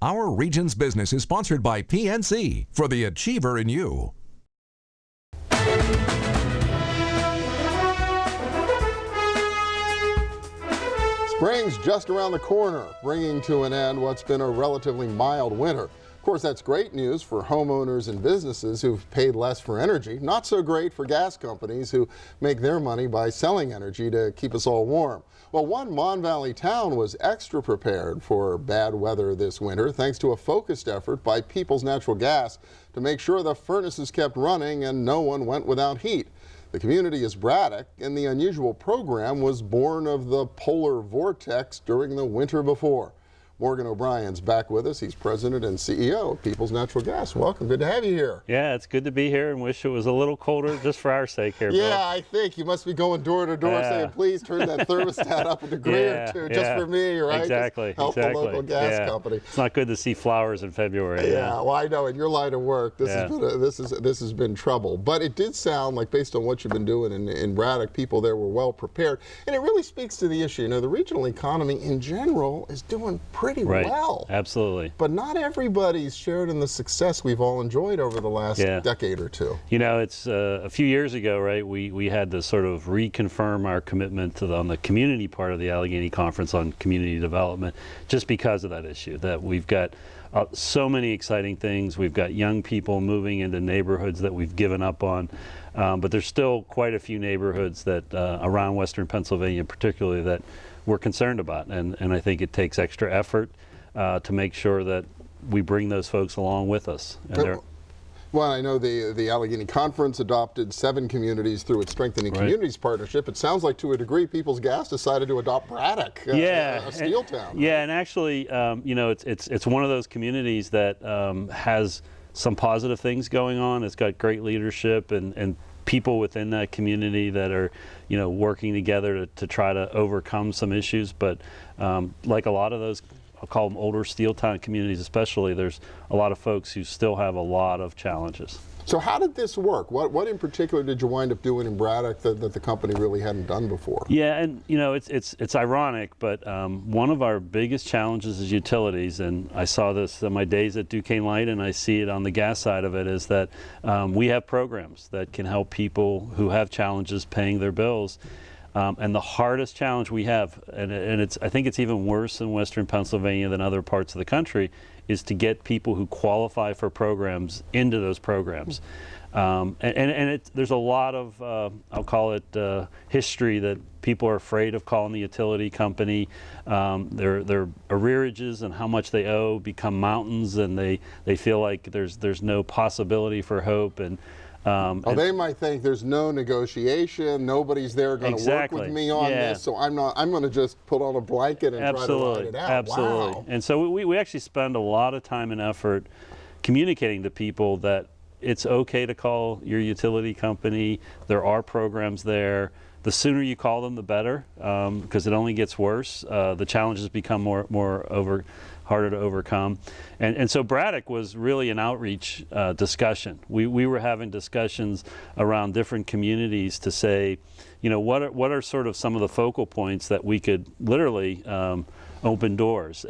Our region's business is sponsored by PNC for the achiever in you. Spring's just around the corner, bringing to an end what's been a relatively mild winter. Of course, that's great news for homeowners and businesses who've paid less for energy. Not so great for gas companies who make their money by selling energy to keep us all warm. Well, one Mon Valley town was extra prepared for bad weather this winter thanks to a focused effort by Peoples Natural Gas to make sure the furnaces kept running and no one went without heat. The community is Braddock, and the unusual program was born of the polar vortex during the winter before. Morgan O'Brien's back with us. He's president and CEO of Peoples Natural Gas. Welcome. Good to have you here. Yeah, it's good to be here and wish it was a little colder just for our sake here, Bill. Yeah, I think you must be going door to door saying, please turn that thermostat up a degree or two just for me, right? Exactly. Just help the local gas company. It's not good to see flowers in February. Yeah, well, I know in your line of work, this has been trouble. But it did sound like, based on what you've been doing in Braddock, people there were well prepared. And it really speaks to the issue. You know, the regional economy in general is doing pretty well. Absolutely. But not everybody's shared in the success we've all enjoyed over the last decade or two. You know, it's a few years ago, right, we had to sort of reconfirm our commitment to on the community part of the Allegheny Conference on community development just because of that issue, that we've got so many exciting things. We've got young people moving into neighborhoods that we've given up on, but there's still quite a few neighborhoods that around Western Pennsylvania particularly that we're concerned about, and I think it takes extra effort to make sure that we bring those folks along with us. And well, I know the Allegheny Conference adopted 7 communities through its Strengthening Communities Partnership. It sounds like to a degree Peoples Gas decided to adopt Braddock, a steel town. Yeah, and actually, you know, it's one of those communities that has some positive things going on. It's got great leadership and people within that community that are, you know, working together to try to overcome some issues. But like a lot of those, I'll call them older steel town communities especially, there's a lot of folks who still have a lot of challenges. So how did this work? What in particular did you wind up doing in Braddock that the company really hadn't done before? Yeah, and you know, it's ironic, but one of our biggest challenges is utilities, and I saw this in my days at Duquesne Light, and I see it on the gas side of it, is that we have programs that can help people who have challenges paying their bills. And the hardest challenge we have, and I think it's even worse in Western Pennsylvania than other parts of the country, is to get people who qualify for programs into those programs. There's a lot of, I'll call it history that people are afraid of calling the utility company. Their arrearages and how much they owe become mountains, and they feel like there's no possibility for hope. And they might think there's no negotiation, nobody's there going to work with me on this, so I'm going to just put on a blanket and try to ride it out. Absolutely. Wow. And so we actually spend a lot of time and effort communicating to people that it's okay to call your utility company. There are programs there. The sooner you call them, the better, because it only gets worse. The challenges become harder to overcome. And so Braddock was really an outreach discussion. We were having discussions around different communities to say, you know, what are sort of some of the focal points that we could literally open doors.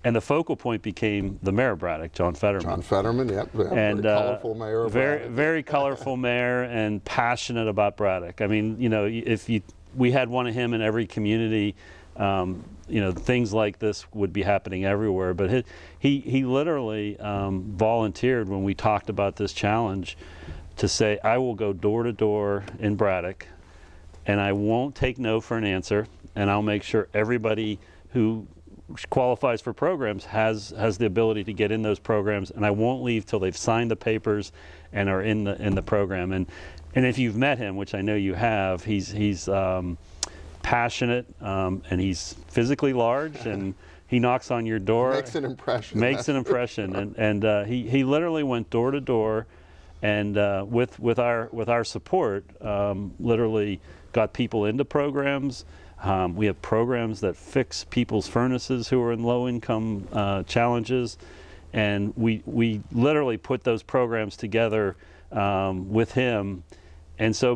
And the focal point became the mayor of Braddock, John Fetterman. John Fetterman, yep. And very colorful mayor of Braddock. Very colorful mayor and passionate about Braddock. I mean, you know, we had one of him in every community, you know, things like this would be happening everywhere. But he literally volunteered when we talked about this challenge to say, I will go door to door in Braddock, and I won't take no for an answer, and I'll make sure everybody who qualifies for programs has the ability to get in those programs, and I won't leave till they've signed the papers and are in the program. And if you've met him, which I know you have, he's passionate, and he's physically large, and he knocks on your door. Makes an impression. Makes an impression, and he literally went door to door, and with our support, literally got people into programs. We have programs that fix people's furnaces who are in low-income challenges, and we literally put those programs together with him. And so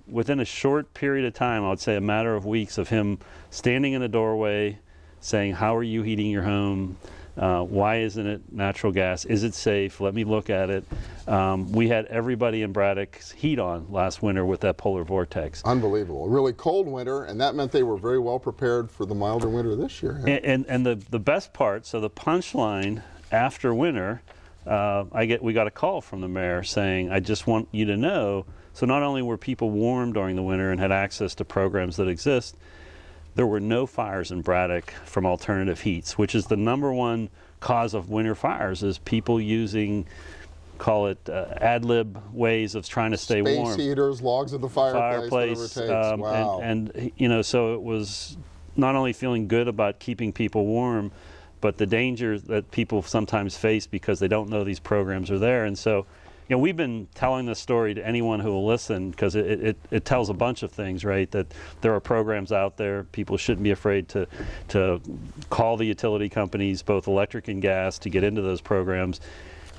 within a short period of time, I would say a matter of weeks of him standing in a doorway saying, how are you heating your home? Why isn't it natural gas? Is it safe? Let me look at it. We had everybody in Braddock's heat on last winter with that polar vortex. Unbelievable. A really cold winter, and that meant they were very well prepared for the milder winter this year. And the best part, so the punchline after winter, we got a call from the mayor saying, I just want you to know, so not only were people warm during the winter and had access to programs that exist, there were no fires in Braddock from alternative heats, which is the #1 cause of winter fires, is people using, call it ad lib ways of trying to stay warm. Space heaters, logs of the fireplace, whatever it takes. Wow. And you know, so it was not only feeling good about keeping people warm, but the danger that people sometimes face because they don't know these programs are there. And so, you know, we've been telling this story to anyone who will listen, because it tells a bunch of things, right? That there are programs out there. People shouldn't be afraid to call the utility companies, both electric and gas, to get into those programs.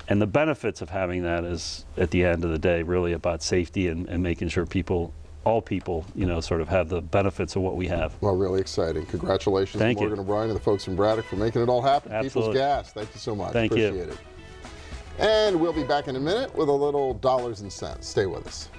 And the benefits of having that is, at the end of the day, really about safety and making sure all people, you know, sort of have the benefits of what we have. Well, really exciting. Congratulations Thank to Morgan you. O'Brien and the folks in Braddock for making it all happen. Absolutely. People's Gas, thank you so much. Thank you. Appreciate it. And we'll be back in a minute with a little dollars and cents. Stay with us.